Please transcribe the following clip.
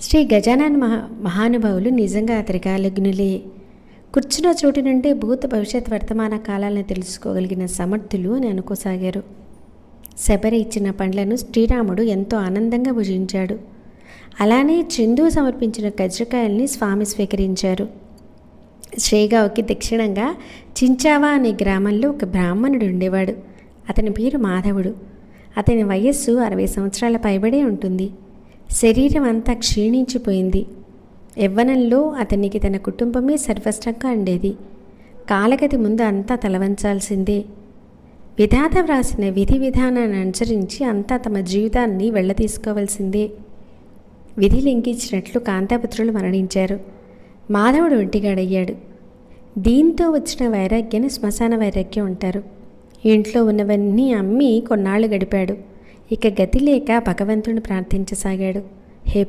శ్రీ గజానన మహానుభావులు నిజంగా త్రికాలజ్ఞులే. కూర్చున్న చోటు నుండి భూత భవిష్యత్ వర్తమాన కాలాలను తెలుసుకోగలిగిన సమర్థులు అని అనుకోసాగారు. శబరి ఇచ్చిన పండ్లను శ్రీరాముడు ఎంతో ఆనందంగా భుజించాడు. అలానే చందు సమర్పించిన కజ్జికాయల్ని స్వామి స్వీకరించారు. శ్రీగావుకి దక్షిణంగా చించావా అనే గ్రామంలో ఒక బ్రాహ్మణుడు ఉండేవాడు. అతని పేరు మాధవుడు. అతని వయస్సు 60 సంవత్సరాల పైబడే ఉంటుంది. శరీరం అంతా క్షీణించిపోయింది. యవ్వనంలో అతనికి తన కుటుంబమే సర్వస్వంగా ఉండేది. కాలగతి ముందు అంతా తలవంచాల్సిందే. విధాత వ్రాసిన విధి విధానాన్ని అనుసరించి అంతా తమ జీవితాన్ని వెళ్ళతీసుకోవాల్సిందే. విధి లింకించినట్లు కాంతాపుత్రులు మరణించారు. మాధవుడు ఒంటిగాడయ్యాడు. దీంతో వచ్చిన వైరాగ్యాన్ని శ్మశాన వైరాగ్యం అంటారు. ఇంట్లో ఉన్నవన్నీ అమ్మి కొన్నాళ్ళు గడిపాడు. ఇక గతి లేక భగవంతుని ప్రార్థించసాగాడు. హే